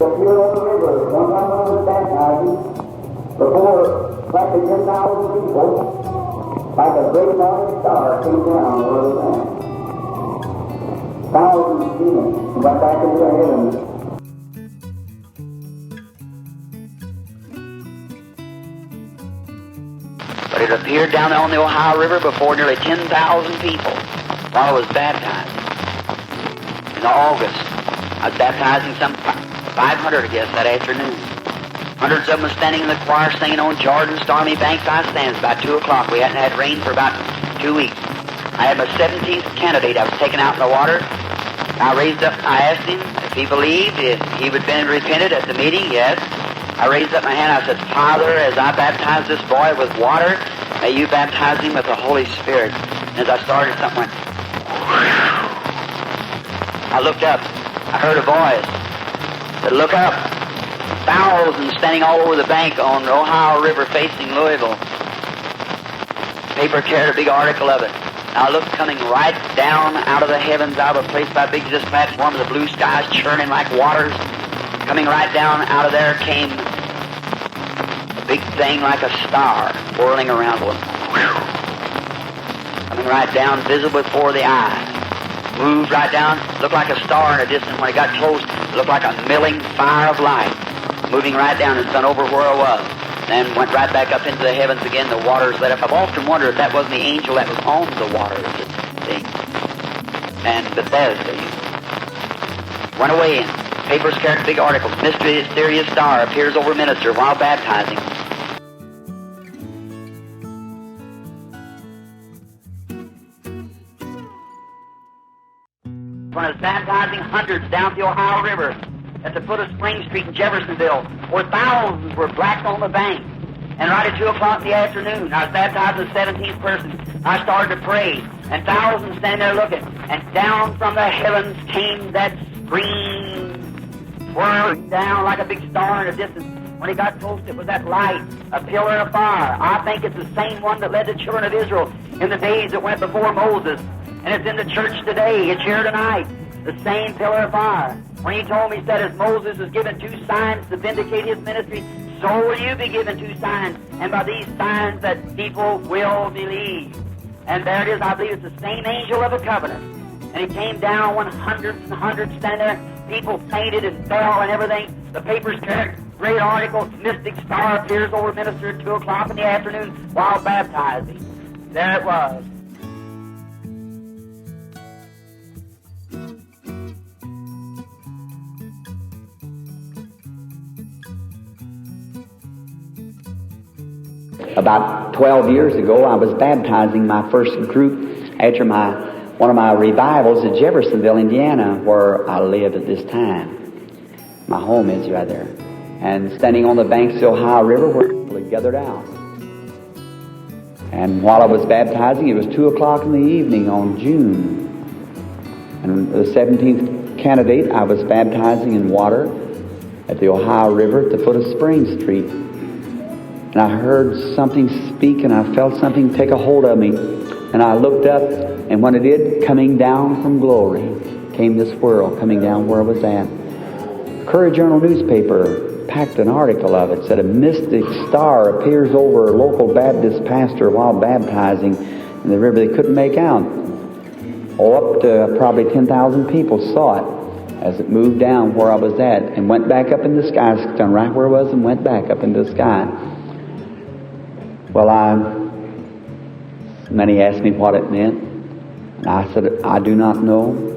appeared on the river. One time when I was baptizing, before like 10,000 people, like a great morning star came down where it was at. Thousands seen it and went back into the heavens. But it appeared down there on the Ohio River before nearly 10,000 people while I was baptized. In August, I was baptizing some 500, I guess, that afternoon. Hundreds of them standing in the choir singing on Jordan's stormy banks I stands. About 2 o'clock. We hadn't had rain for about 2 weeks. I had my 17th candidate. I was taken out in the water. I raised up, I asked him if he believed, if he would been repented at the meeting. Yes. I raised up my hand. I said, Father, as I baptize this boy with water, may you baptize him with the Holy Spirit. And as I started, something went. I looked up. I heard a voice. Said, look up. Thousands standing all over the bank on the Ohio River facing Louisville. Paper carried a big article of it. I looked coming right down out of the heavens, out of a place by big as this platform, of the blue skies churning like waters. Coming right down out of there came a big thing like a star whirling around one. Coming right down, visible before the eyes. Moved right down, looked like a star in a distance. When it got close, it looked like a milling fire of light. Moving right down and sun over where I was. Then went right back up into the heavens again. The waters lit up. I've often wondered if that wasn't the angel that was on the water. And Bethesda went away and papers carried big articles. Mysterious star appears over minister while baptizing. When I was baptizing hundreds down the Ohio River at the foot of Spring Street in Jeffersonville, where thousands were black on the bank. And right at 2 o'clock in the afternoon, I was baptizing the 17th person. I started to pray, and thousands standing there looking. And down from the heavens came that scream, whirling down like a big star in a distance. When it got close, it was that light, a pillar of fire. I think it's the same one that led the children of Israel in the days that went before Moses. And it's in the church today. It's here tonight. The same pillar of fire. When he told me, he said, as Moses was given 2 signs to vindicate his ministry, so will you be given 2 signs. And by these signs that people will believe. And there it is. I believe it's the same angel of the covenant. And he came down when hundreds and hundreds standing there. People fainted and fell and everything. The papers carried great article. Mystic star appears over minister at 2 o'clock in the afternoon while baptizing. There it was. About 12 years ago, I was baptizing my first group after one of my revivals at Jeffersonville, Indiana, where I live at this time. My home is right there. And standing on the banks of the Ohio River where people had gathered out. And while I was baptizing, it was 2 o'clock in the evening on June. And the 17th candidate, I was baptizing in water at the Ohio River at the foot of Spring Street. And I heard something speak, and I felt something take a hold of me. And I looked up, and when it did, coming down from glory, came this whirl coming down where I was at. The Courier Journal newspaper packed an article of it. Said a mystic star appears over a local Baptist pastor while baptizing in the river. They couldn't make out. Up to probably 10,000 people saw it as it moved down where I was at and went back up in the sky. It done right where I was and went back up into the sky. Well, many asked me what it meant, and I said, I do not know.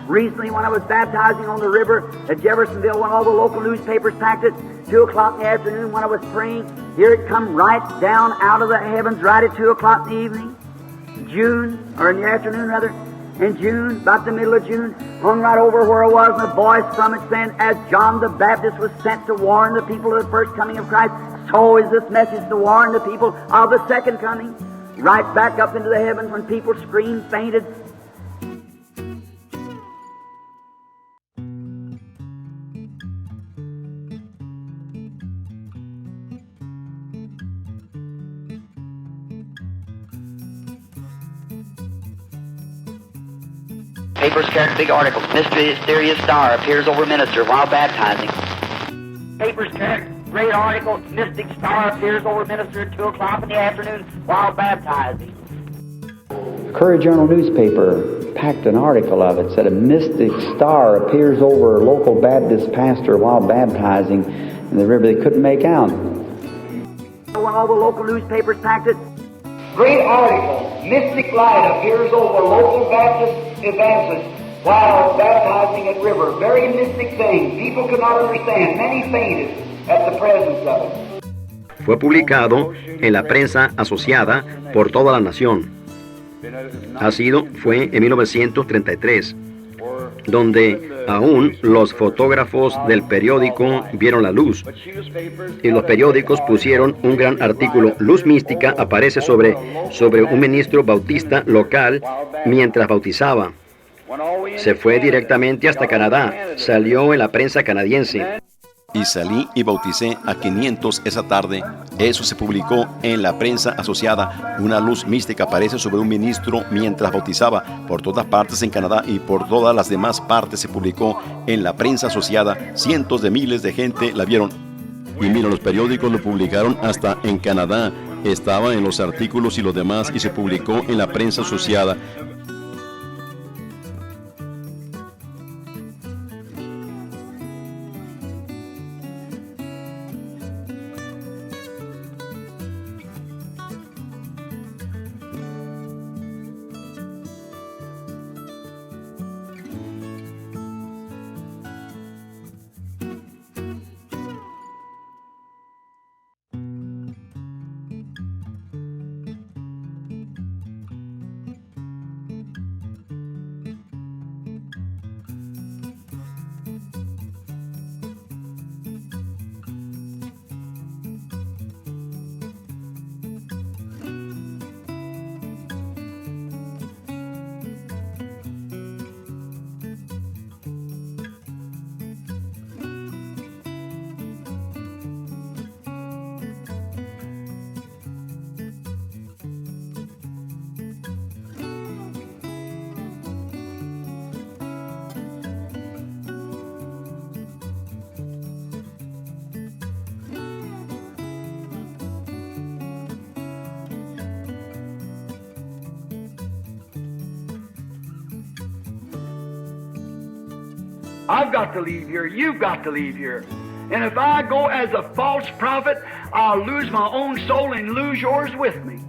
Recently, when I was baptizing on the river at Jeffersonville, when all the local newspapers packed it, 2 o'clock in the afternoon when I was praying, here it come right down out of the heavens right at 2 o'clock in the evening. June, or in the afternoon rather, in June, about the middle of June, hung right over where I was, and a voice from it saying, as John the Baptist was sent to warn the people of the first coming of Christ, so is this message to warn the people of the second coming. Right back up into the heavens when people screamed, fainted. Papers carried a big article. Mysterious star appears over minister while baptizing. Papers carried a great article. Mystic star appears over minister at 2 o'clock in the afternoon while baptizing. Courier Journal newspaper packed an article of it, said a mystic star appears over a local Baptist pastor while baptizing in the river. They couldn't make out. When all the local newspapers packed it, great article, mystic light appears over local Baptist evangelists while baptizing at river. Very mystic thing. People could not understand. Many fainted at the presence of it. Fue publicado en la prensa asociada por toda la nación. Fue en 1933, donde aún los fotógrafos del periódico vieron la luz. Y los periódicos pusieron un gran artículo. Luz mística aparece sobre un ministro bautista local mientras bautizaba. Se fue directamente hasta Canadá. Salió en la prensa canadiense. Y salí y bauticé a 500 esa tarde. Eso se publicó en la prensa asociada. Una luz mística aparece sobre un ministro mientras bautizaba. Por todas partes en Canadá y por todas las demás partes se publicó en la prensa asociada. Cientos de miles de gente la vieron. Y mira, los periódicos lo publicaron hasta en Canadá. Estaba en los artículos y los demás y se publicó en la prensa asociada. I've got to leave here. You've got to leave here. And if I go as a false prophet, I'll lose my own soul and lose yours with me.